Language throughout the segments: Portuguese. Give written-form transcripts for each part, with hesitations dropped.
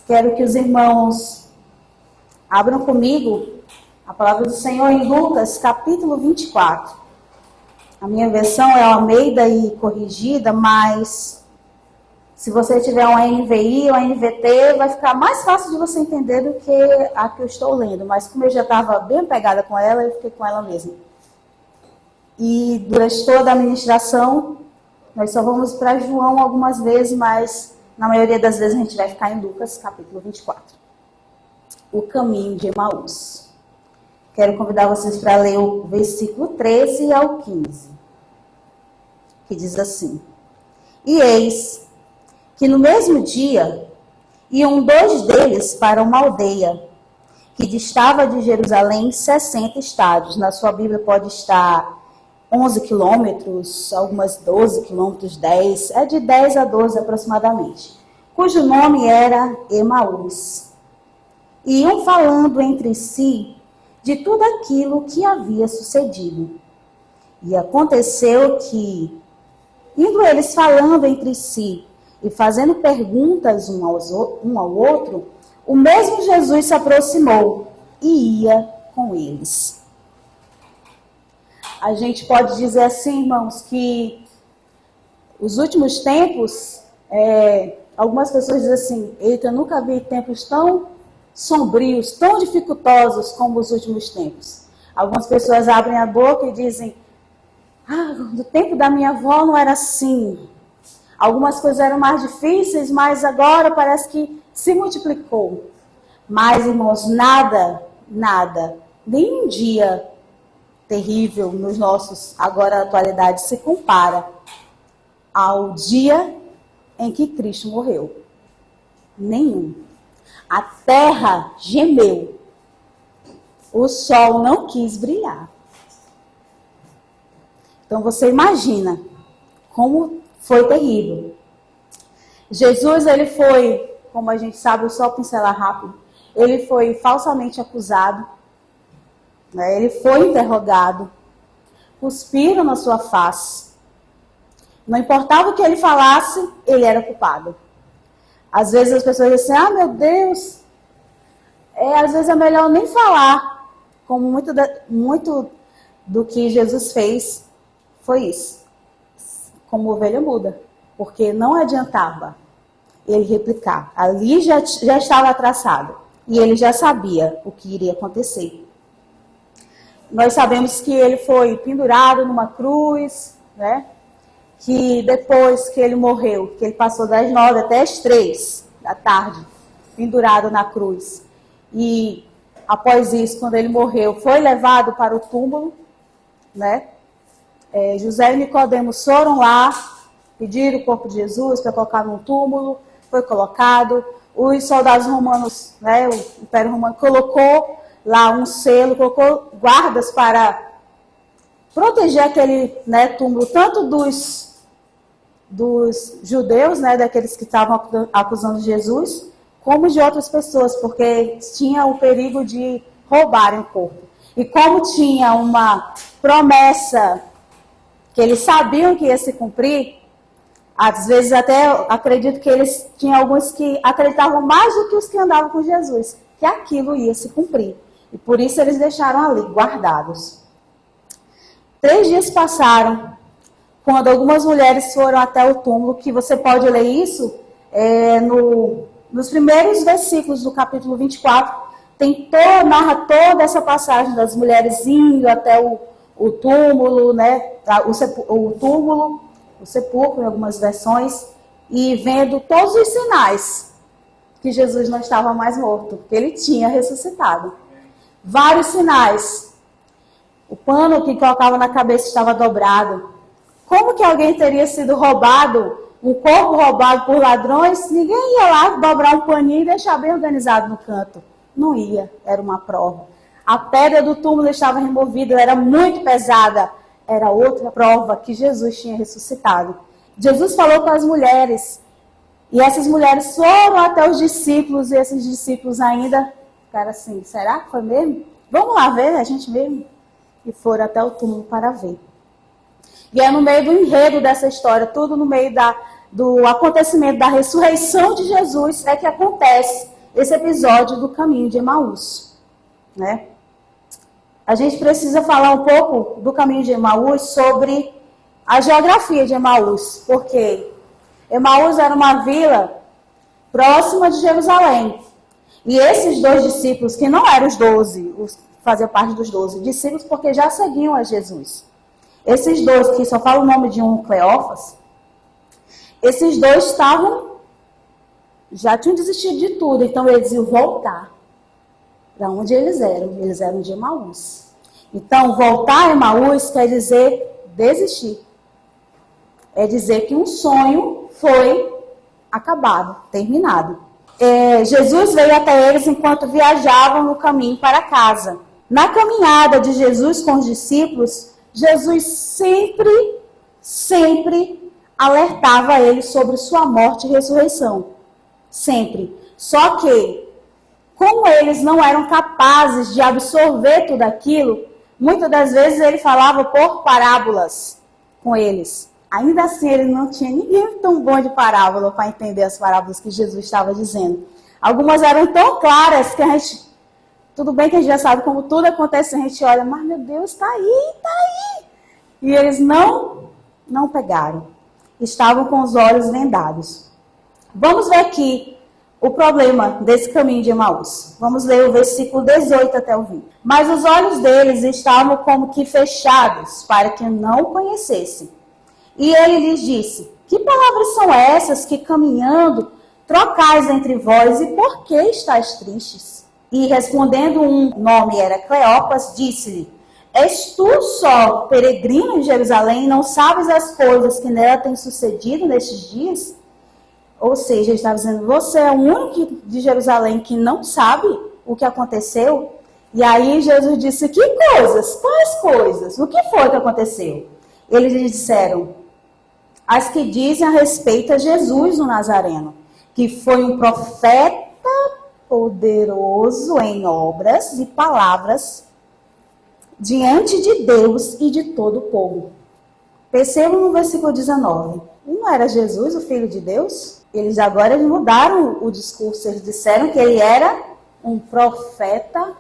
Quero que os irmãos abram comigo a palavra do Senhor em Lucas, capítulo 24. A minha versão é a Almeida e corrigida, mas se você tiver uma NVI ou uma NVT, vai ficar mais fácil de você entender do que a que eu estou lendo. Mas como eu já estava bem pegada com ela, eu fiquei com ela mesmo. E durante toda a ministração, nós só vamos para João algumas vezes, mas na maioria das vezes a gente vai ficar em Lucas, capítulo 24. O caminho de Emaús. Quero convidar vocês para ler o versículo 13 ao 15, que diz assim: E eis que no mesmo dia iam 2 deles para uma aldeia, que distava de Jerusalém 60 estádios. Na sua Bíblia pode estar 11 quilômetros, algumas 12 quilômetros, 10, é de 10 a 12 aproximadamente, cujo nome era Emaús. E iam falando entre si de tudo aquilo que havia sucedido. E aconteceu que, indo eles falando entre si e fazendo perguntas um ao outro, o mesmo Jesus se aproximou e ia com eles. A gente pode dizer assim, irmãos, que os últimos tempos, algumas pessoas dizem assim: eita, eu nunca vi tempos tão sombrios, tão dificultosos como os últimos tempos. Algumas pessoas abrem a boca e dizem: no tempo da minha avó não era assim. Algumas coisas eram mais difíceis, mas agora parece que se multiplicou. Mas, irmãos, nada, nem um dia terrível nos nossos, agora na atualidade, se compara ao dia em que Cristo morreu. Nenhum. A terra gemeu. O sol não quis brilhar. Então você imagina como foi terrível. Jesus, ele foi, como a gente sabe, eu só pincelar rápido, ele foi falsamente acusado. Ele foi interrogado, cuspiram na sua face. Não importava o que ele falasse, ele era culpado. Às vezes as pessoas dizem assim: meu Deus, às vezes é melhor nem falar. Como muito do que Jesus fez foi isso. Como ovelha muda. Porque não adiantava ele replicar. Ali já estava traçado. E ele já sabia o que iria acontecer. Nós sabemos que ele foi pendurado numa cruz, né? Que depois que ele morreu, que ele passou das 9 até as 3 da tarde, pendurado na cruz. E após isso, quando ele morreu, foi levado para o túmulo, né? José e Nicodemos foram lá, pediram o corpo de Jesus para colocar num túmulo, foi colocado. Os soldados romanos, né? O Império Romano colocou lá um selo, colocou guardas para proteger aquele, né, túmulo, tanto dos judeus, né, daqueles que estavam acusando Jesus, como de outras pessoas, porque tinha o perigo de roubarem o corpo. E como tinha uma promessa que eles sabiam que ia se cumprir, às vezes até acredito que eles tinham alguns que acreditavam mais do que os que andavam com Jesus, que aquilo ia se cumprir. E por isso eles deixaram ali, guardados. 3 dias passaram, quando algumas mulheres foram até o túmulo, que você pode ler isso nos primeiros versículos do capítulo 24, narra toda essa passagem das mulheres indo até o túmulo, né, o sepulcro, em algumas versões, e vendo todos os sinais que Jesus não estava mais morto, que ele tinha ressuscitado. Vários sinais. O pano que colocava na cabeça estava dobrado. Como que alguém teria sido roubado, um corpo roubado por ladrões? Ninguém ia lá dobrar um paninho e deixar bem organizado no canto. Não ia, era uma prova. A pedra do túmulo estava removida, era muito pesada. Era outra prova que Jesus tinha ressuscitado. Jesus falou com as mulheres. E essas mulheres foram até os discípulos, e esses discípulos ainda ficaram assim: será que foi mesmo? Vamos lá ver, a gente mesmo. E foram até o túmulo para ver. E é no meio do enredo dessa história, tudo no meio do acontecimento da ressurreição de Jesus, é que acontece esse episódio do caminho de Emaús, né? A gente precisa falar um pouco do caminho de Emaús sobre a geografia de Emaús, porque Emaús era uma vila próxima de Jerusalém. E esses 2 discípulos, que não eram os 12, faziam parte dos 12 discípulos, porque já seguiam a Jesus. Esses 2, que só fala o nome de um, Cleófas, esses 2 já tinham desistido de tudo, então eles iam voltar para onde eles eram de Emaús. Então, voltar a Emaús quer dizer desistir. É dizer que um sonho foi acabado, terminado. Jesus veio até eles enquanto viajavam no caminho para casa. Na caminhada de Jesus com os discípulos, Jesus sempre alertava eles sobre sua morte e ressurreição. Sempre. Só que, como eles não eram capazes de absorver tudo aquilo, muitas das vezes ele falava por parábolas com eles. Ainda assim, ele não tinha ninguém tão bom de parábola para entender as parábolas que Jesus estava dizendo. Algumas eram tão claras que a gente... Tudo bem que a gente já sabe como tudo acontece, a gente olha, mas meu Deus, está aí. E eles não pegaram. Estavam com os olhos vendados. Vamos ver aqui o problema desse caminho de Emaús. Vamos ler o versículo 18 até o 20. Mas os olhos deles estavam como que fechados, para que não o conhecessem. E ele lhes disse, que palavras são essas que caminhando trocais entre vós, e por que estáis tristes? E respondendo um nome era Cleopas, disse-lhe, és tu só peregrino em Jerusalém e não sabes as coisas que nela têm sucedido nestes dias? Ou seja, ele estava dizendo, você é o único de Jerusalém que não sabe o que aconteceu? E aí Jesus disse, que coisas? Quais coisas? O que foi que aconteceu? Eles lhe disseram, as que dizem a respeito a Jesus o Nazareno, que foi um profeta poderoso em obras e palavras diante de Deus e de todo o povo. Percebam no versículo 19. Não era Jesus o Filho de Deus? Eles agora mudaram o discurso. Eles disseram que ele era um profeta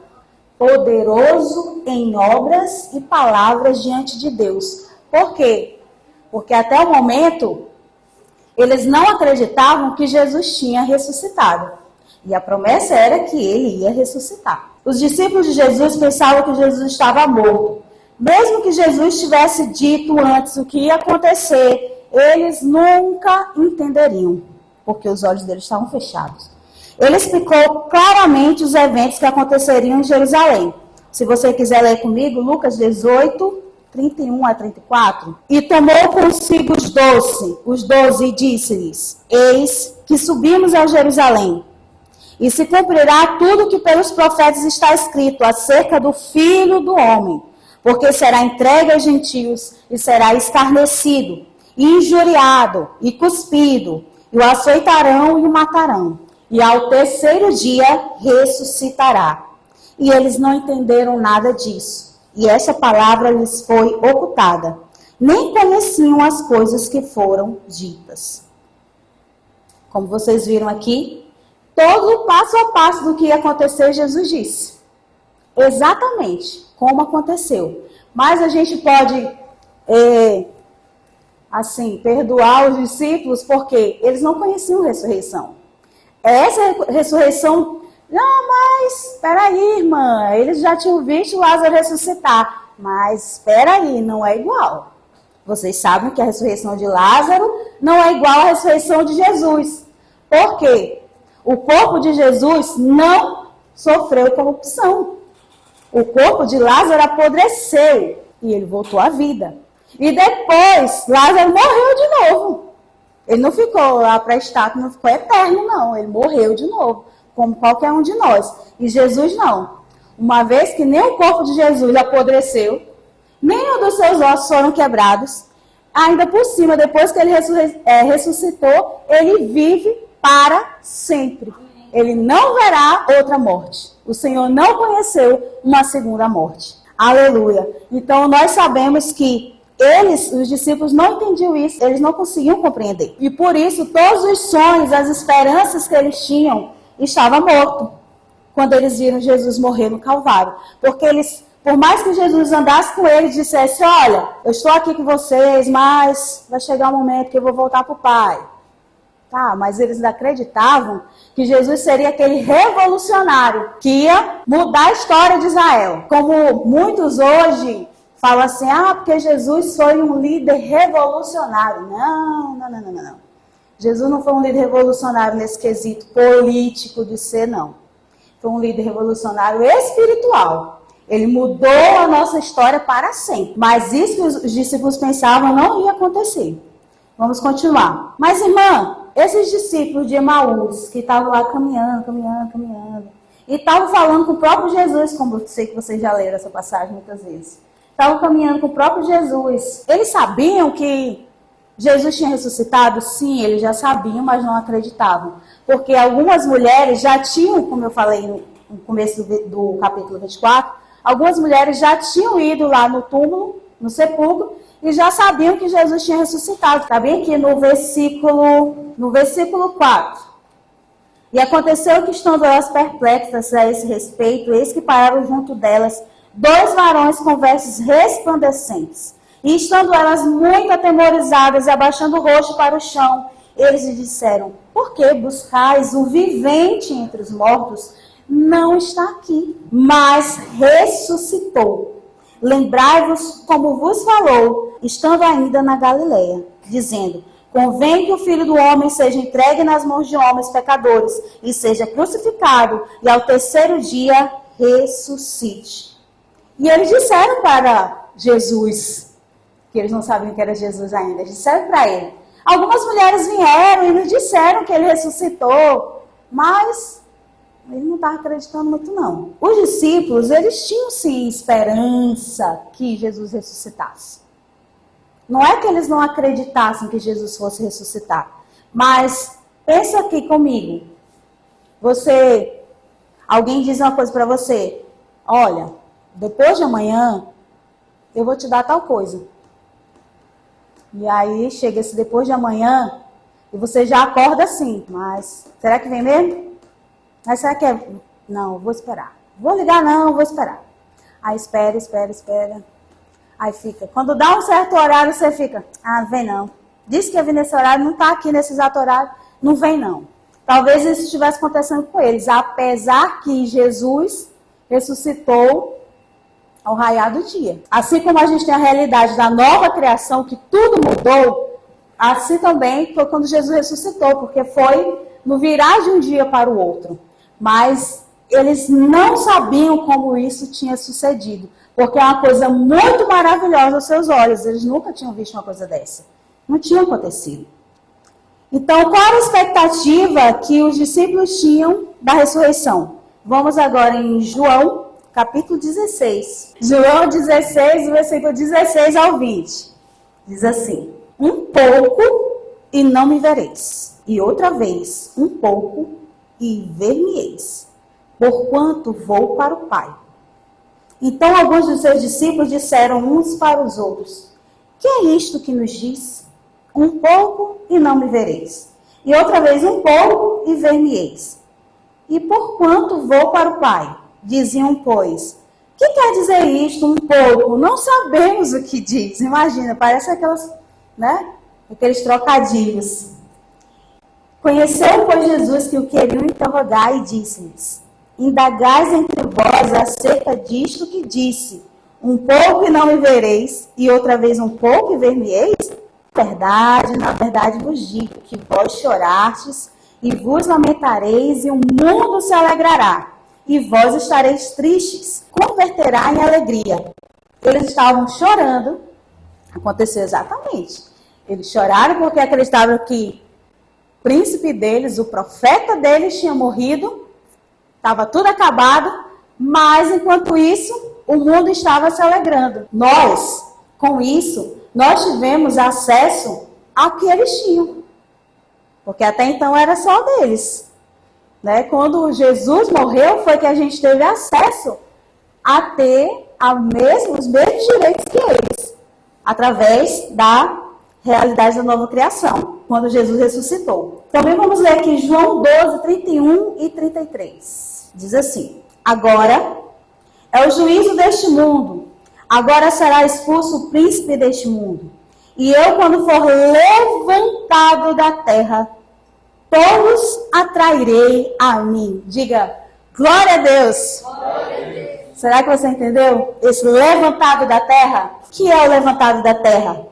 poderoso em obras e palavras diante de Deus. Por quê? Porque até o momento, eles não acreditavam que Jesus tinha ressuscitado. E a promessa era que ele ia ressuscitar. Os discípulos de Jesus pensavam que Jesus estava morto. Mesmo que Jesus tivesse dito antes o que ia acontecer, eles nunca entenderiam, porque os olhos deles estavam fechados. Ele explicou claramente os eventos que aconteceriam em Jerusalém. Se você quiser ler comigo, Lucas 18, 31 a 34. E tomou consigo os 12 e disse-lhes, eis que subimos a Jerusalém, e se cumprirá tudo o que pelos profetas está escrito acerca do Filho do Homem, porque será entregue aos gentios e será escarnecido, e injuriado, e cuspido, e o açoitarão e o matarão, e ao terceiro dia ressuscitará. E eles não entenderam nada disso, e essa palavra lhes foi ocultada. Nem conheciam as coisas que foram ditas. Como vocês viram aqui, todo o passo a passo do que ia acontecer, Jesus disse. Exatamente como aconteceu. Mas a gente pode, perdoar os discípulos porque eles não conheciam ressurreição. Essa ressurreição, não, mas espera aí, irmã, eles já tinham visto Lázaro ressuscitar. Mas espera aí, não é igual. Vocês sabem que a ressurreição de Lázaro não é igual à ressurreição de Jesus. Por quê? O corpo de Jesus não sofreu corrupção. O corpo de Lázaro apodreceu e ele voltou à vida. E depois, Lázaro morreu de novo. Ele não ficou lá para estátua, não ficou eterno, não. Ele morreu de novo, como qualquer um de nós. E Jesus não. Uma vez que nem o corpo de Jesus apodreceu, nem um dos seus ossos foram quebrados, ainda por cima, depois que ele ressuscitou, ele vive para sempre. Ele não verá outra morte. O Senhor não conheceu uma segunda morte. Aleluia. Então nós sabemos que os discípulos não entendiam isso, eles não conseguiam compreender. E por isso todos os sonhos, as esperanças que eles tinham estava morto quando eles viram Jesus morrer no Calvário. Porque eles, por mais que Jesus andasse com eles e dissesse, olha, eu estou aqui com vocês, mas vai chegar um momento que eu vou voltar para o Pai. Tá, mas eles acreditavam que Jesus seria aquele revolucionário que ia mudar a história de Israel. Como muitos hoje falam assim, porque Jesus foi um líder revolucionário. Não. Jesus não foi um líder revolucionário nesse quesito político de ser, não. Foi um líder revolucionário espiritual. Ele mudou a nossa história para sempre. Mas isso que os discípulos pensavam não ia acontecer. Vamos continuar. Mas, irmã, esses discípulos de Emaús, que estavam lá caminhando, e estavam falando com o próprio Jesus, como eu sei que vocês já leram essa passagem muitas vezes. Estavam caminhando com o próprio Jesus. Eles sabiam que Jesus tinha ressuscitado? Sim, eles já sabiam, mas não acreditavam. Porque algumas mulheres já tinham, como eu falei no começo do capítulo 24, algumas mulheres já tinham ido lá no túmulo, no sepulcro, e já sabiam que Jesus tinha ressuscitado. Está bem aqui no versículo 4. E aconteceu que, estando elas perplexas a esse respeito, eis que pararam junto delas 2 varões com vestes resplandecentes. E estando elas muito atemorizadas e abaixando o rosto para o chão, eles lhe disseram, por que buscais o vivente entre os mortos? Não está aqui, mas ressuscitou. Lembrai-vos como vos falou, estando ainda na Galileia, dizendo, convém que o Filho do Homem seja entregue nas mãos de homens pecadores, e seja crucificado, e ao 3º dia ressuscite. E eles disseram para Jesus, que eles não sabiam que era Jesus ainda, eles disseram para ele. Algumas mulheres vieram e nos disseram que ele ressuscitou, mas ele não estava acreditando muito, não. Os discípulos, eles tinham sim esperança que Jesus ressuscitasse. Não é que eles não acreditassem que Jesus fosse ressuscitar. Mas, pensa aqui comigo. Alguém diz uma coisa para você. Olha, depois de amanhã, eu vou te dar tal coisa. E aí, chega esse depois de amanhã, e você já acorda assim. Mas, será que vem mesmo? Mas será que é... Não, vou esperar. Vou ligar não, vou esperar. Aí espera. Aí fica. Quando dá um certo horário, você fica, não vem não. Disse que ia vir nesse horário, não está aqui nesse exato horário, não vem não. Talvez isso estivesse acontecendo com eles, apesar que Jesus ressuscitou ao raiar do dia. Assim como a gente tem a realidade da nova criação, que tudo mudou, assim também foi quando Jesus ressuscitou, porque foi no virar de um dia para o outro. Mas eles não sabiam como isso tinha sucedido. Porque é uma coisa muito maravilhosa aos seus olhos. Eles nunca tinham visto uma coisa dessa. Não tinha acontecido. Então, qual era a expectativa que os discípulos tinham da ressurreição? Vamos agora em João, capítulo 16. João 16, versículo 16 ao 20. Diz assim, um pouco e não me vereis. E outra vez, um pouco e ver-me-eis. Porquanto vou para o Pai. Então alguns dos seus discípulos disseram uns para os outros, que é isto que nos diz? Um pouco e não me vereis. E outra vez um pouco e ver-me-eis. E porquanto vou para o Pai? Diziam, pois, que quer dizer isto, um pouco? Não sabemos o que diz. Imagina, parece aquelas, aqueles trocadilhos. Conheceu, pois, Jesus que o queriam interrogar e disse-lhes, indagais entre vós acerca disto que disse, um pouco e não me vereis, e outra vez um pouco e ver-me-eis? Na verdade vos digo que vós chorastes e vos lamentareis e o mundo se alegrará, e vós estareis tristes, converterá em alegria. Eles estavam chorando, aconteceu exatamente. Eles choraram porque acreditavam que o príncipe deles, o profeta deles tinha morrido, estava tudo acabado, mas enquanto isso, o mundo estava se alegrando. Nós, com isso, nós tivemos acesso ao que eles tinham. Porque até então era só deles. Quando Jesus morreu, foi que a gente teve acesso a ter os mesmos direitos que eles. Através da realidade da nova criação, quando Jesus ressuscitou. Também vamos ler aqui João 12, 31 e 33. Diz assim: agora é o juízo deste mundo. Agora será expulso o príncipe deste mundo. E eu, quando for levantado da terra, todos atrairei a mim. Diga, glória a Deus. Glória a Deus. Será que você entendeu? Esse levantado da terra? O que é o levantado da terra?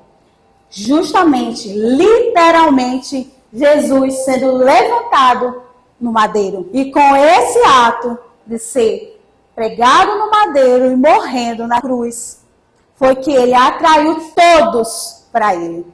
Justamente, literalmente, Jesus sendo levantado no madeiro. E com esse ato de ser pregado no madeiro e morrendo na cruz, foi que ele atraiu todos para ele.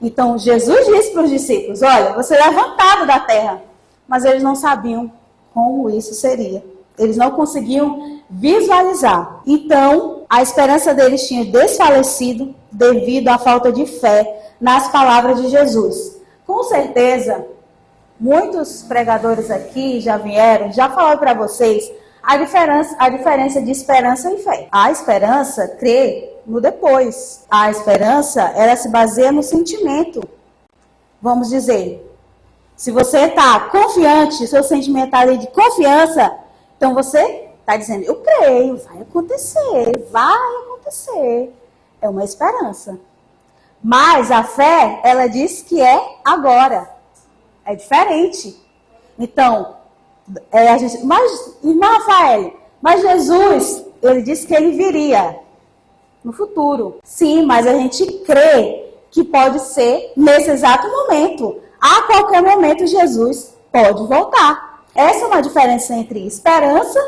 Então, Jesus disse para os discípulos, olha, você é levantado da terra. Mas eles não sabiam como isso seria. Eles não conseguiam visualizar. Então, a esperança deles tinha desfalecido devido à falta de fé nas palavras de Jesus. Com certeza, muitos pregadores aqui já vieram, já falaram para vocês a diferença de esperança e fé. A esperança crê no depois. A esperança, ela se baseia no sentimento. Vamos dizer, se você está confiante, seu sentimento está ali de confiança, então você está dizendo, eu creio, vai acontecer, vai acontecer. É uma esperança. Mas a fé, ela diz que é agora. É diferente. Então, mas, irmã Rafael, mas Jesus, ele disse que ele viria no futuro. Sim, mas a gente crê que pode ser nesse exato momento. A qualquer momento Jesus pode voltar. Essa é uma diferença entre esperança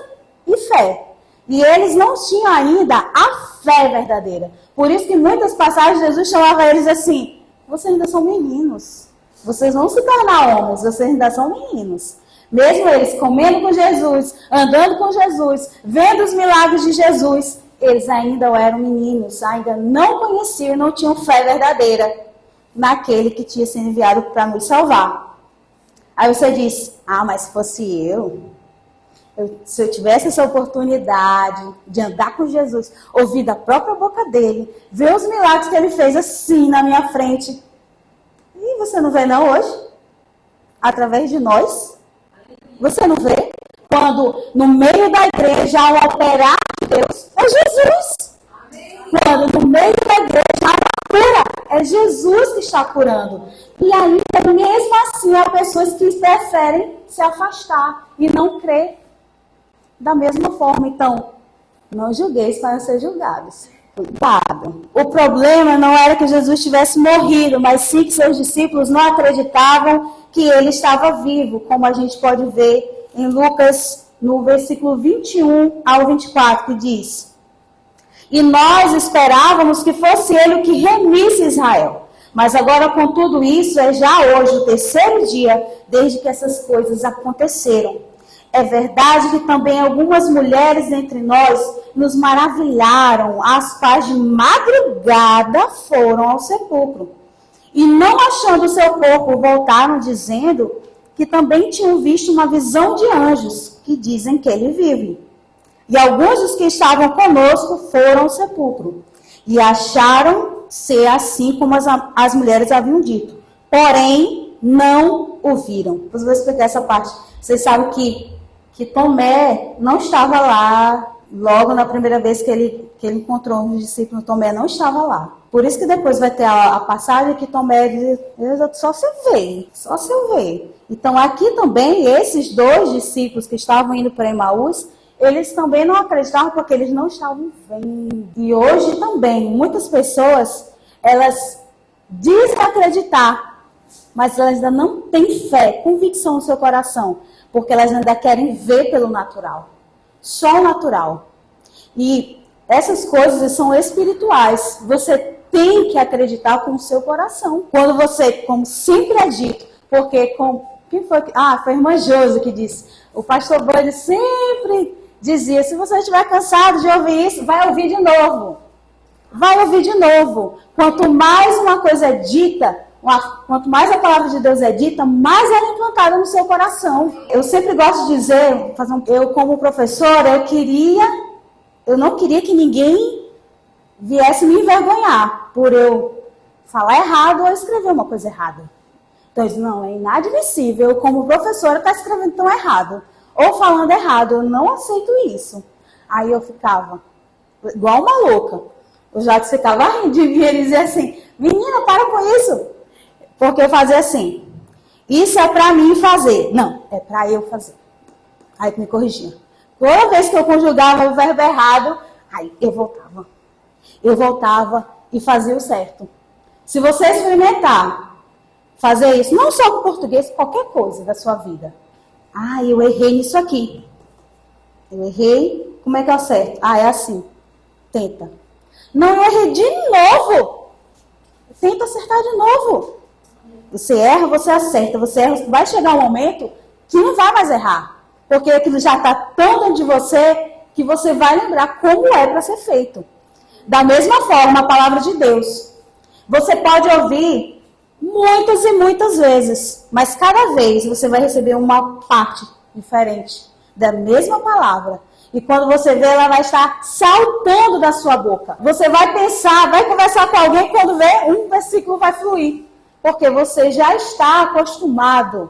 e fé. E eles não tinham ainda a fé verdadeira. Por isso que em muitas passagens Jesus chamava eles assim, vocês ainda são meninos. Vocês vão se tornar homens, vocês ainda são meninos. Mesmo eles comendo com Jesus, andando com Jesus, vendo os milagres de Jesus, eles ainda eram meninos, ainda não conheciam e não tinham fé verdadeira naquele que tinha sido enviado para nos salvar. Aí você diz, mas se fosse se eu tivesse essa oportunidade de andar com Jesus, ouvir da própria boca dele, ver os milagres que ele fez assim na minha frente. E você não vê não hoje? Através de nós? Você não vê? Quando no meio da igreja há um operar de Deus, é Jesus. Amém. Quando no meio da igreja há uma cura, é Jesus que está curando. E ainda mesmo assim há pessoas que preferem se afastar e não crer da mesma forma. Então, não julgueis para ser julgados. Cuidado. O problema não era que Jesus tivesse morrido, mas sim que seus discípulos não acreditavam que ele estava vivo, como a gente pode ver em Lucas, no versículo 21 ao 24, que diz: e nós esperávamos que fosse ele o que remisse Israel. Mas agora, com tudo isso, é já hoje o terceiro dia desde que essas coisas aconteceram. É verdade que também algumas mulheres entre nós nos maravilharam, as quais de madrugada foram ao sepulcro. E não achando o seu corpo, voltaram dizendo que também tinham visto uma visão de anjos, que dizem que ele vive. E alguns dos que estavam conosco foram ao sepulcro. E acharam ser assim como as mulheres haviam dito. Porém, não o viram. Eu vou explicar essa parte. Vocês sabem que Tomé não estava lá, logo na primeira vez que ele encontrou um discípulo, Tomé não estava lá. Por isso que depois vai ter a passagem que Tomé diz, só se eu ver. Então aqui também, esses dois discípulos que estavam indo para Emaús, eles também não acreditavam porque eles não estavam vendo. E hoje também, muitas pessoas, elas dizem acreditar, mas elas ainda não têm fé, convicção no seu coração. Porque elas ainda querem ver pelo natural. Só o natural. E essas coisas são espirituais. Você tem que acreditar com o seu coração. Quando você, como sempre é dito, porque quem foi? Foi a irmã Josi que disse. O pastor Bani sempre dizia, se você estiver cansado de ouvir isso, vai ouvir de novo. Vai ouvir de novo. Quanto mais uma coisa é dita, quanto mais a palavra de Deus é dita, mais ela é implantada no seu coração. Eu sempre gosto de dizer, eu como professora, eu não queria que ninguém viesse me envergonhar por eu falar errado ou escrever uma coisa errada. Então, eu disse, não, é inadmissível, eu, como professora, estar escrevendo tão errado, ou falando errado, eu não aceito isso. Aí eu ficava igual uma louca. O Jacques ficava rindo de mim, ele dizia assim, menina, para com isso. Porque eu fazia assim, isso é para mim fazer. Não, é para eu fazer. Aí me corrigia. Toda vez que eu conjugava o verbo errado, aí eu voltava e fazia o certo. Se você experimentar fazer isso, não só com português, qualquer coisa da sua vida. Ah, eu errei nisso aqui. Eu errei, como é que eu acerto? Ah, é assim. Tenta. Não, eu errei de novo. Tenta acertar de novo. Você erra, você acerta. Você erra, vai chegar um momento que não vai mais errar. Porque aquilo já está tão dentro de você que você vai lembrar como é para ser feito. Da mesma forma, a palavra de Deus. Você pode ouvir muitas e muitas vezes, mas cada vez você vai receber uma parte diferente da mesma palavra. E quando você vê, ela vai estar saltando da sua boca. Você vai pensar, vai conversar com alguém, quando vê, um versículo vai fluir. Porque você já está acostumado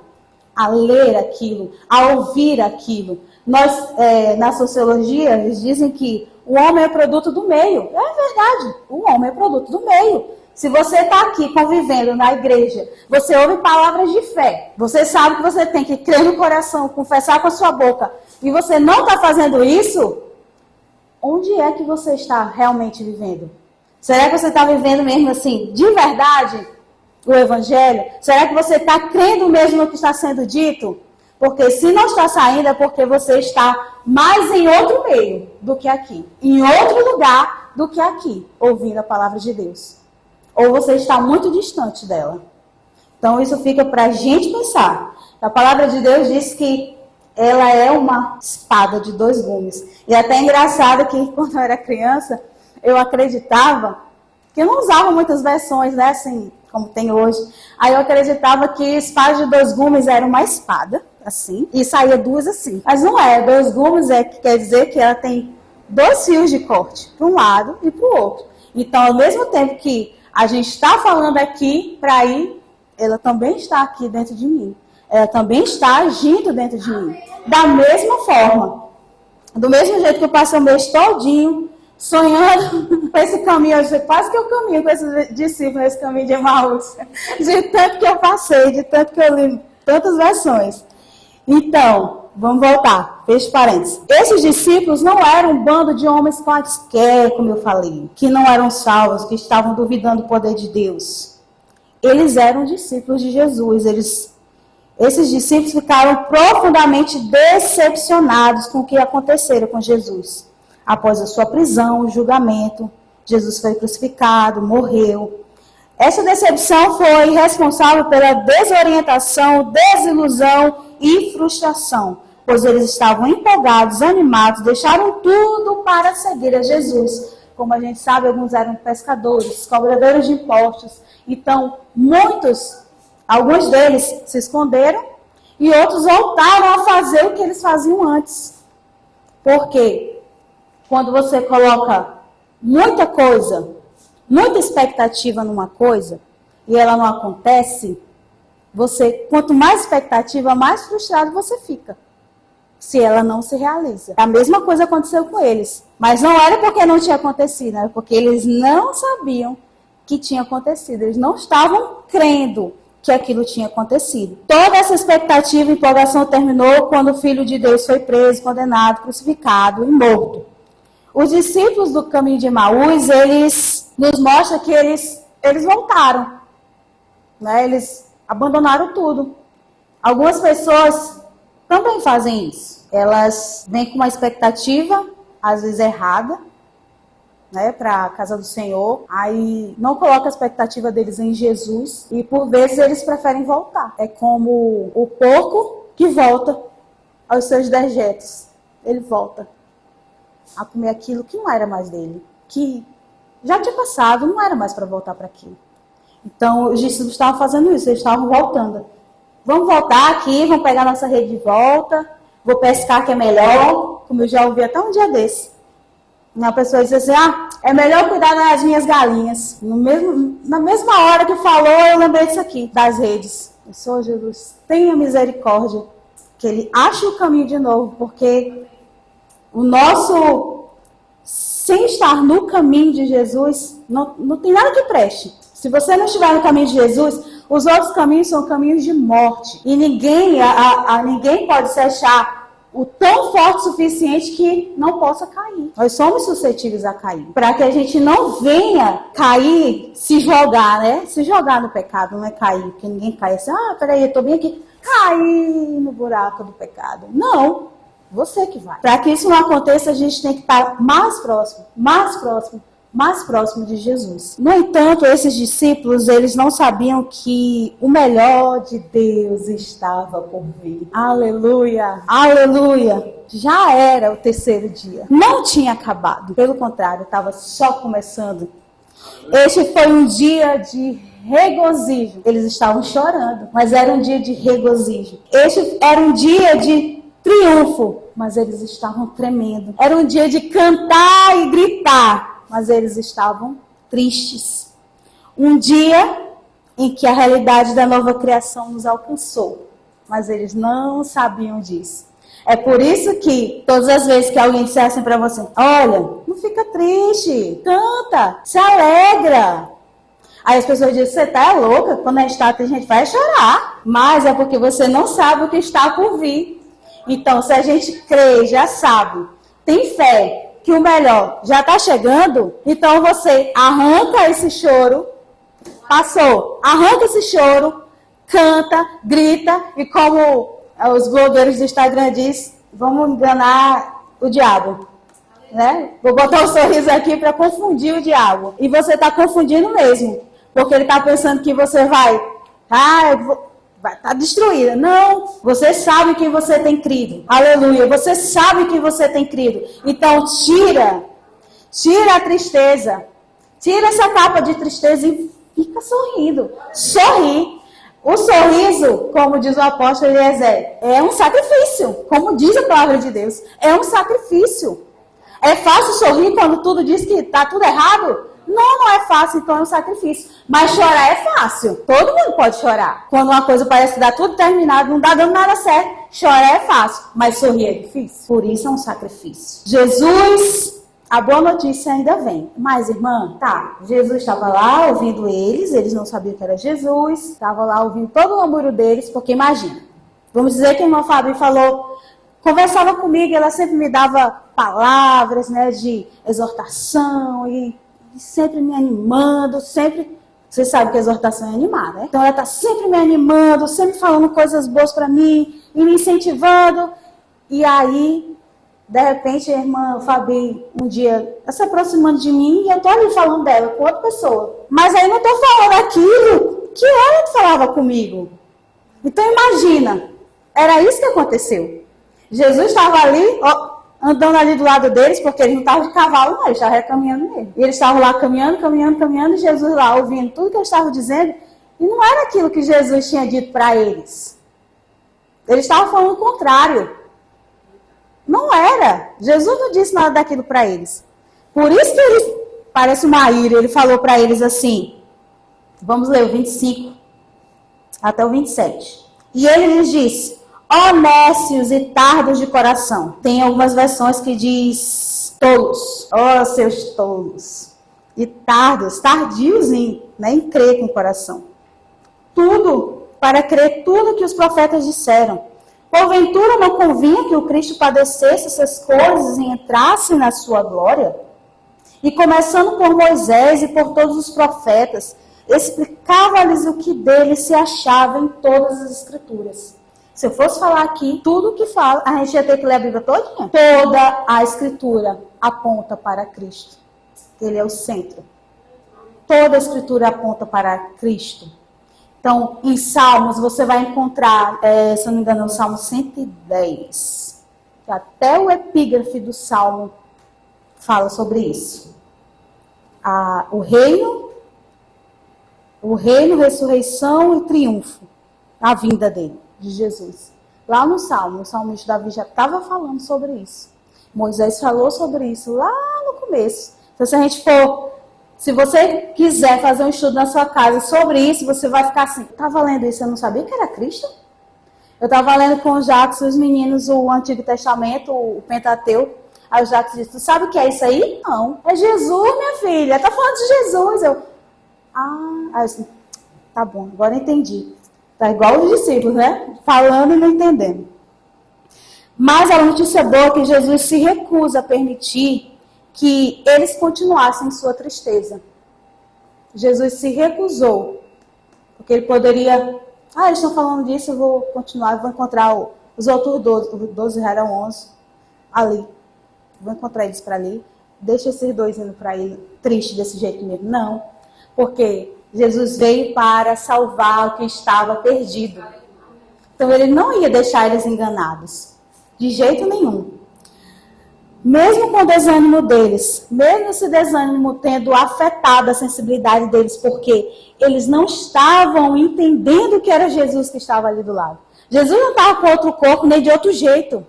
a ler aquilo, a ouvir aquilo. Nós, na sociologia, eles dizem que o homem é produto do meio. É verdade, o homem é produto do meio. Se você está aqui convivendo na igreja, você ouve palavras de fé, você sabe que você tem que crer no coração, confessar com a sua boca, e você não está fazendo isso, onde é que você está realmente vivendo? Será que você está vivendo mesmo assim, de verdade, o evangelho? Será que você está crendo mesmo no que está sendo dito? Porque se não está saindo é porque você está mais em outro meio do que aqui, em outro lugar do que aqui, ouvindo a palavra de Deus. Ou você está muito distante dela. Então isso fica para a gente pensar. A palavra de Deus diz que ela é uma espada de 2 gumes. E até é engraçado que quando eu era criança, eu acreditava, que eu não usava muitas versões, né, assim, como tem hoje. Aí eu acreditava que espada de 2 gumes era uma espada, assim, e saía 2 assim. Mas não é, 2 gumes quer dizer que ela tem 2 fios de corte, para um lado e para o outro. Então, ao mesmo tempo que a gente está falando aqui para ir, ela também está aqui dentro de mim. Ela também está agindo dentro de mim. Da mesma forma. Do mesmo jeito que eu passei o mês todinho sonhando com esse caminho. Quase que eu caminho com esses discípulos nesse caminho de Emaús. De tanto que eu passei, de tanto que eu li tantas versões. Então, vamos voltar. Feche parênteses. Esses discípulos não eram um bando de homens quaisquer, como eu falei, que não eram salvos, que estavam duvidando do poder de Deus. Eles eram discípulos de Jesus. Esses discípulos ficaram profundamente decepcionados com o que acontecera com Jesus. Após a sua prisão, o julgamento, Jesus foi crucificado, morreu. Essa decepção foi responsável pela desorientação, desilusão e frustração, pois eles estavam empolgados, animados, deixaram tudo para seguir a Jesus. Como a gente sabe, alguns eram pescadores, cobradores de impostos. Então, alguns deles se esconderam e outros voltaram a fazer o que eles faziam antes. Porque quando você coloca muita coisa, muita expectativa numa coisa e ela não acontece, quanto mais expectativa, mais frustrado você fica. Se ela não se realiza. A mesma coisa aconteceu com eles. Mas não era porque não tinha acontecido, era porque eles não sabiam que tinha acontecido. Eles não estavam crendo que aquilo tinha acontecido. Toda essa expectativa e empolgação terminou quando o Filho de Deus foi preso, condenado, crucificado e morto. Os discípulos do caminho de Emaús, eles nos mostram que eles voltaram. Né? Eles abandonaram tudo. Algumas pessoas também fazem isso. Elas vêm com uma expectativa, às vezes errada, né, para a casa do Senhor, aí não colocam a expectativa deles em Jesus e por vezes eles preferem voltar. É como o porco que volta aos seus dejetos. Ele volta a comer aquilo que não era mais dele, que já tinha passado, não era mais para voltar para aquilo. Então os discípulos estavam fazendo isso, eles estavam voltando. Vamos voltar aqui, vamos pegar nossa rede de volta, vou pescar que é melhor, como eu já ouvi até um dia desse. Uma pessoa disse assim, é melhor cuidar das minhas galinhas. Na mesma hora que falou, eu lembrei disso aqui, das redes. Senhor Jesus, tenha misericórdia, que ele ache o caminho de novo, porque o nosso, sem estar no caminho de Jesus, não tem nada que preste. Se você não estiver no caminho de Jesus, os outros caminhos são caminhos de morte. E ninguém pode se achar o tão forte o suficiente que não possa cair. Nós somos suscetíveis a cair. Para que a gente não venha cair, se jogar, né? Se jogar no pecado, não é cair, porque ninguém cai assim, peraí, eu tô bem aqui. Cair no buraco do pecado. Não, você que vai. Para que isso não aconteça, a gente tem que estar mais próximo de Jesus. No entanto, esses discípulos, eles não sabiam que o melhor de Deus estava por vir. Aleluia, aleluia. Já era o terceiro dia. Não tinha acabado. Pelo contrário, estava só começando. Este foi um dia de regozijo. Eles estavam chorando, mas era um dia de regozijo. Este era um dia de triunfo, mas eles estavam tremendo. Era um dia de cantar e gritar, mas eles estavam tristes. Um dia em que a realidade da nova criação nos alcançou, mas eles não sabiam disso. É por isso que todas as vezes que alguém disser assim para você, olha, não fica triste, canta, se alegra. Aí as pessoas dizem, você tá louca? Quando a gente está triste, a gente vai chorar. Mas é porque você não sabe o que está por vir. Então, se a gente crê, já sabe, tem fé, que o melhor já está chegando, então você arranca esse choro, arranca esse choro, canta, grita, e como os blogueiros do Instagram dizem, vamos enganar o diabo, né? Vou botar um sorriso aqui para confundir o diabo, e você está confundindo mesmo, porque ele está pensando que você vai estar destruída. Não, você sabe que você tem crido. Aleluia, você sabe que você tem crido. Então tira a tristeza. Tira essa capa de tristeza e fica sorrindo. Sorri. O sorriso, como diz o apóstolo Eliezer, é um sacrifício. Como diz a palavra de Deus, é um sacrifício. É fácil sorrir quando tudo diz que está tudo errado? Não é fácil, então é um sacrifício. Mas chorar é fácil. Todo mundo pode chorar. Quando uma coisa parece dar tudo terminado, não dá dando nada certo, chorar é fácil. Mas sorrir é difícil. Por isso é um sacrifício. Jesus, a boa notícia ainda vem. Mas, irmã, Jesus estava lá ouvindo eles não sabiam que era Jesus. Estava lá ouvindo todo o murmúrio deles, porque imagina. Vamos dizer que a irmã Fabi conversava comigo, ela sempre me dava palavras, né, de exortação e sempre me animando, sempre. Você sabe que a exortação é animar, né? Então ela está sempre me animando, sempre falando coisas boas para mim e me incentivando. E aí, de repente, a irmã Fabi, um dia, se aproximando de mim e eu estou ali falando dela com outra pessoa. Mas aí não estou falando aquilo que ela falava comigo. Então imagina, era isso que aconteceu. Jesus estava ali, andando ali do lado deles, porque eles não estavam de cavalo, não, eles estavam caminhando mesmo. E eles estavam lá caminhando, e Jesus lá ouvindo tudo que eles estavam dizendo, e não era aquilo que Jesus tinha dito para eles. Eles estavam falando o contrário. Não era. Jesus não disse nada daquilo para eles. Por isso que ele, parece uma ira, ele falou para eles assim, vamos ler o 25 até o 27. E ele lhes disse, ó nécios e tardos de coração. Tem algumas versões que diz tolos. Ó seus tolos. E tardios em crer com o coração. Para crer tudo que os profetas disseram. Porventura não convinha que o Cristo padecesse essas coisas e entrasse na sua glória? E começando por Moisés e por todos os profetas, explicava-lhes o que dele se achava em todas as escrituras. Se eu fosse falar aqui, tudo que fala, a gente ia ter que ler a Bíblia todinha. Toda a Escritura aponta para Cristo. Ele é o centro. Toda a Escritura aponta para Cristo. Então, em Salmos, você vai encontrar, se eu não me engano, é o Salmo 110. Até o epígrafe do Salmo fala sobre isso. O reino, ressurreição e triunfo. A vinda dele. De Jesus. Lá no Salmo, o salmista Davi já estava falando sobre isso. Moisés falou sobre isso lá no começo. Então, se a gente for Se você quiser fazer um estudo na sua casa sobre isso, você vai ficar assim, estava lendo isso, eu não sabia que era Cristo? Eu estava lendo com o Jacques e os meninos o Antigo Testamento, o Pentateuco. Aí o Jacques disse, tu sabe o que é isso aí? Não, é Jesus, minha filha, tá falando de Jesus. Aí eu disse, tá bom, agora entendi. Tá igual os discípulos, né? Falando e não entendendo. Mas a notícia boa é que Jesus se recusa a permitir que eles continuassem sua tristeza. Jesus se recusou, porque ele poderia, eles estão falando disso, eu vou continuar, eu vou encontrar os outros 12, os 12 eram 11, ali. Vou encontrar eles para ali, deixa esses dois indo para ele, triste desse jeito mesmo. Não, porque Jesus veio para salvar o que estava perdido. Então ele não ia deixar eles enganados, de jeito nenhum. Mesmo com o desânimo deles, mesmo esse desânimo tendo afetado a sensibilidade deles, porque eles não estavam entendendo que era Jesus que estava ali do lado. Jesus não estava com outro corpo, nem de outro jeito. Ele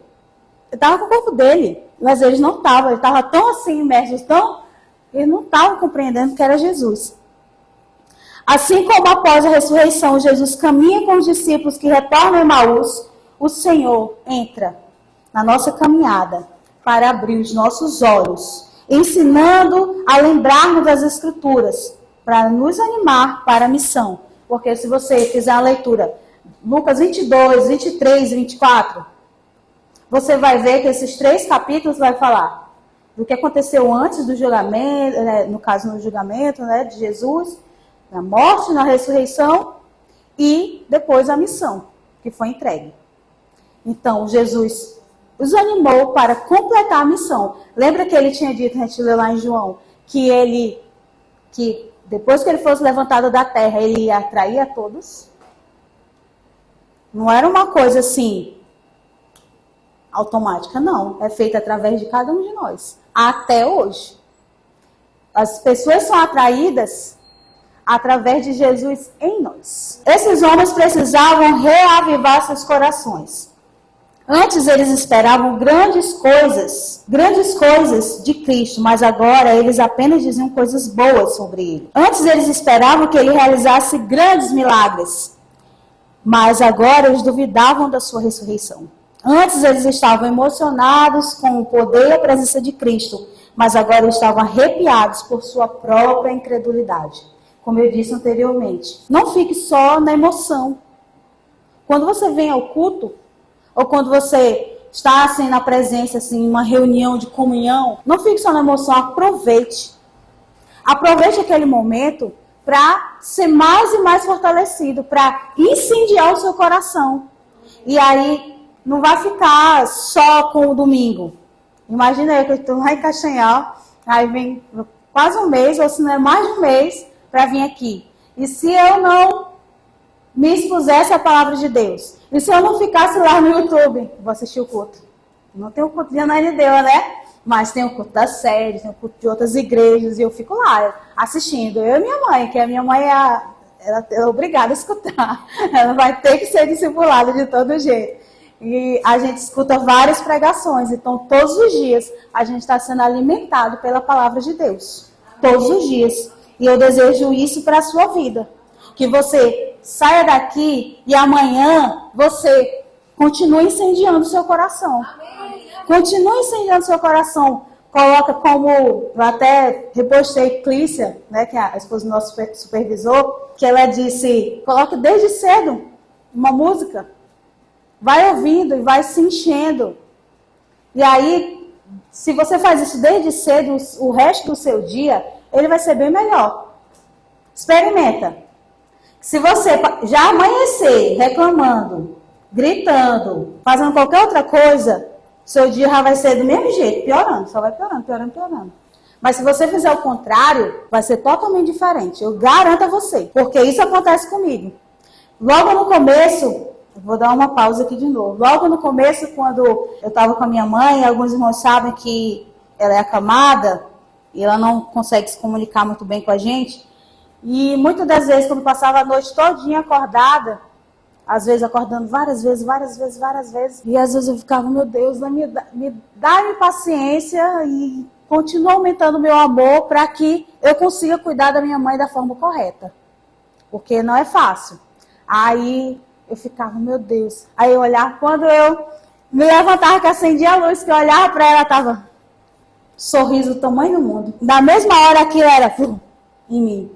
estava com o corpo dele, mas eles não estavam. Ele estava tão assim imersos, eles não estavam compreendendo que era Jesus. Assim como após a ressurreição, Jesus caminha com os discípulos que retornam a Emaús, o Senhor entra na nossa caminhada para abrir os nossos olhos, ensinando a lembrarmos das Escrituras, para nos animar para a missão. Porque se você fizer a leitura, Lucas 22, 23 e 24, você vai ver que esses 3 capítulos vai falar do que aconteceu antes do julgamento, no caso no julgamento, de Jesus, na morte, na ressurreição, e depois a missão, que foi entregue. Então, Jesus os animou para completar a missão. Lembra que ele tinha dito, a gente leu lá em João, que depois que ele fosse levantado da terra, ele ia atrair a todos? Não era uma coisa assim, automática, não. É feita através de cada um de nós. Até hoje. As pessoas são atraídas através de Jesus em nós. Esses homens precisavam reavivar seus corações. Antes eles esperavam grandes coisas de Cristo, mas agora eles apenas diziam coisas boas sobre ele. Antes eles esperavam que ele realizasse grandes milagres, mas agora eles duvidavam da sua ressurreição. Antes eles estavam emocionados com o poder e a presença de Cristo, mas agora eles estavam arrepiados por sua própria incredulidade. Como eu disse anteriormente, não fique só na emoção. Quando você vem ao culto, ou quando você está assim, na presença, assim, em uma reunião de comunhão, não fique só na emoção, aproveite. Aproveite aquele momento para ser mais e mais fortalecido, para incendiar o seu coração. E aí, não vai ficar só com o domingo. Imagina eu que eu estou lá em Castanhal, aí vem quase um mês, ou se não é mais de um mês, para vir aqui. E se eu não me expusesse a palavra de Deus, e se eu não ficasse lá no YouTube, vou assistir o culto. Não tem o culto de Ananindeua, né? Mas tem o culto da sede, tem o culto de outras igrejas, e eu fico lá assistindo. Eu e minha mãe, que a minha mãe ela é obrigada a escutar. Ela vai ter que ser discipulada de todo jeito. E a gente escuta várias pregações, então todos os dias a gente está sendo alimentado pela palavra de Deus. Todos os dias. E eu desejo isso para a sua vida. Que você saia daqui e amanhã você continue incendiando seu coração. Continue incendiando seu coração. Coloca como, eu até repostei Clícia, né, que é a esposa do nosso supervisor, que ela disse, coloque desde cedo uma música. Vai ouvindo e vai se enchendo. E aí, se você faz isso desde cedo, o resto do seu dia, ele vai ser bem melhor. Experimenta. Se você já amanhecer reclamando, gritando, fazendo qualquer outra coisa, seu dia já vai ser do mesmo jeito, piorando, só vai piorando, piorando, piorando. Mas se você fizer o contrário, vai ser totalmente diferente. Eu garanto a você, porque isso acontece comigo. Logo no começo, vou dar uma pausa aqui de novo. Logo no começo, quando eu estava com a minha mãe, alguns irmãos sabem que ela é acamada e ela não consegue se comunicar muito bem com a gente. E muitas das vezes, quando passava a noite todinha acordada, às vezes acordando várias vezes, e às vezes eu ficava, meu Deus, me dá paciência e continua aumentando o meu amor para que eu consiga cuidar da minha mãe da forma correta. Porque não é fácil. Aí eu ficava, meu Deus. Aí eu olhava, quando eu me levantava, que acendia a luz, que eu olhava para ela, tava sorriso do tamanho do mundo. Da mesma hora aquilo era em mim.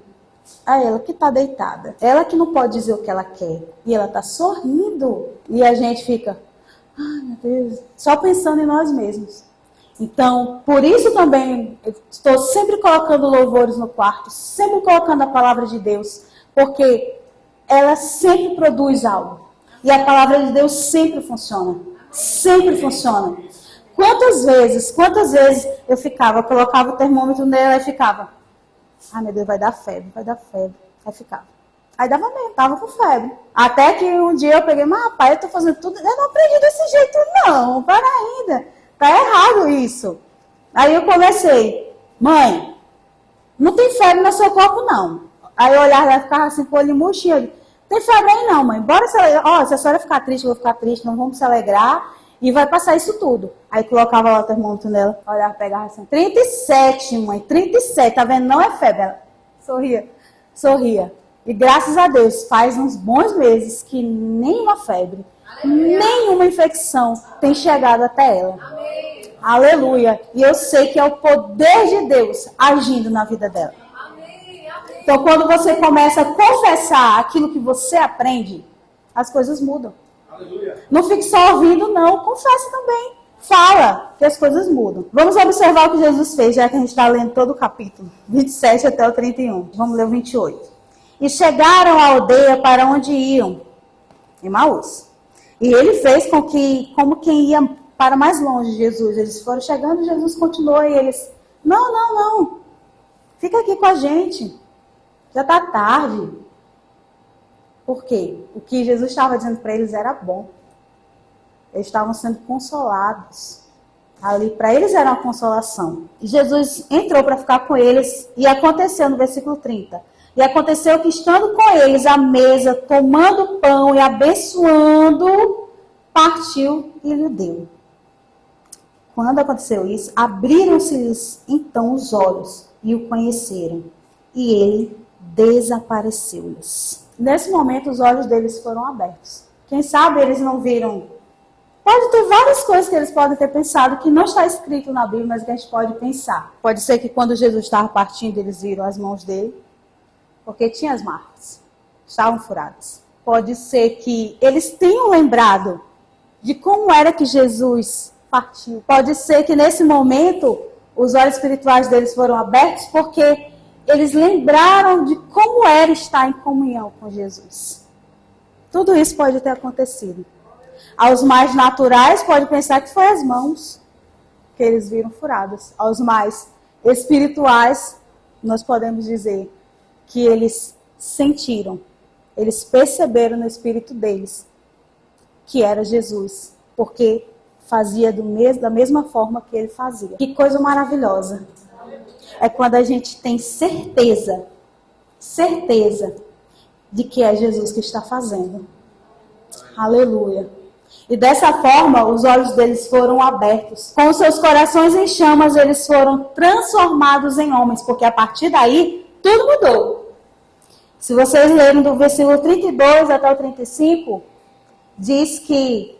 Aí ela que tá deitada. Ela que não pode dizer o que ela quer. E ela tá sorrindo. E a gente fica, ai meu Deus, só pensando em nós mesmos. Então, por isso também, eu estou sempre colocando louvores no quarto, sempre colocando a palavra de Deus, porque ela sempre produz algo. E a palavra de Deus sempre funciona. Sempre funciona. Quantas vezes eu colocava o termômetro nela e ficava, ai meu Deus, vai dar febre. Aí ficava. Aí dava mesmo, tava com febre. Até que um dia eu peguei, mas rapaz, eu tô fazendo tudo, eu não aprendi desse jeito não, para ainda. Tá errado isso. Aí eu comecei, mãe, não tem febre no seu corpo não. Aí eu olhava, ela ficava assim, com o olho murchinho. Tem febre aí não, mãe. Bora se alegrar. Ó, se a senhora ficar triste, eu vou ficar triste, não vamos se alegrar. E vai passar isso tudo. Aí colocava lá o termômetro nela, olhava, pegava assim, 37, mãe, 37, tá vendo? Não é febre. Ela sorria. E graças a Deus, faz uns bons meses que nenhuma febre, nenhuma infecção tem chegado até ela. Amém. Aleluia. E eu sei que é o poder de Deus agindo na vida dela. Amém. Então, quando você começa a confessar aquilo que você aprende, as coisas mudam. Aleluia. Não fique só ouvindo, não. Confesse também. Fala, que as coisas mudam. Vamos observar o que Jesus fez, já que a gente está lendo todo o capítulo, 27 até o 31. Vamos ler o 28. E chegaram à aldeia para onde iam, Emaús. E ele fez como quem ia para mais longe de Jesus. Eles foram chegando, Jesus continuou e eles, não. Fica aqui com a gente. Já está tarde. Por quê? O que Jesus estava dizendo para eles era bom. Eles estavam sendo consolados. Ali, para eles era uma consolação. E Jesus entrou para ficar com eles. E aconteceu no versículo 30. E aconteceu que, estando com eles à mesa, tomando pão e abençoando, partiu e lhe deu. Quando aconteceu isso, abriram-se-lhes então os olhos e o conheceram. E ele desapareceu-lhes. Nesse momento, os olhos deles foram abertos. Quem sabe eles não viram. Pode ter várias coisas que eles podem ter pensado que não está escrito na Bíblia, mas que a gente pode pensar. Pode ser que quando Jesus estava partindo, eles viram as mãos dele, porque tinha as marcas, estavam furadas. Pode ser que eles tenham lembrado de como era que Jesus partiu. Pode ser que nesse momento os olhos espirituais deles foram abertos porque eles lembraram de como era estar em comunhão com Jesus. Tudo isso pode ter acontecido. Aos mais naturais, pode pensar que foi as mãos que eles viram furadas. Aos mais espirituais, nós podemos dizer que eles sentiram, eles perceberam no espírito deles que era Jesus, porque fazia da mesma forma que ele fazia. Que coisa maravilhosa. É quando a gente tem certeza de que é Jesus que está fazendo. Aleluia. E dessa forma, os olhos deles foram abertos. Com seus corações em chamas, eles foram transformados em homens, porque a partir daí, tudo mudou. Se vocês lerem do versículo 32 até o 35, diz que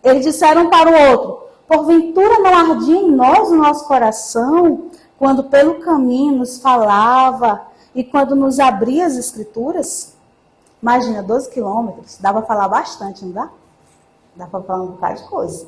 eles disseram um para o outro, porventura não ardia em nós o nosso coração, quando pelo caminho nos falava e quando nos abria as escrituras? Imagina, 12 quilômetros, dá para falar bastante, não dá? Dá para falar um bocado de coisa.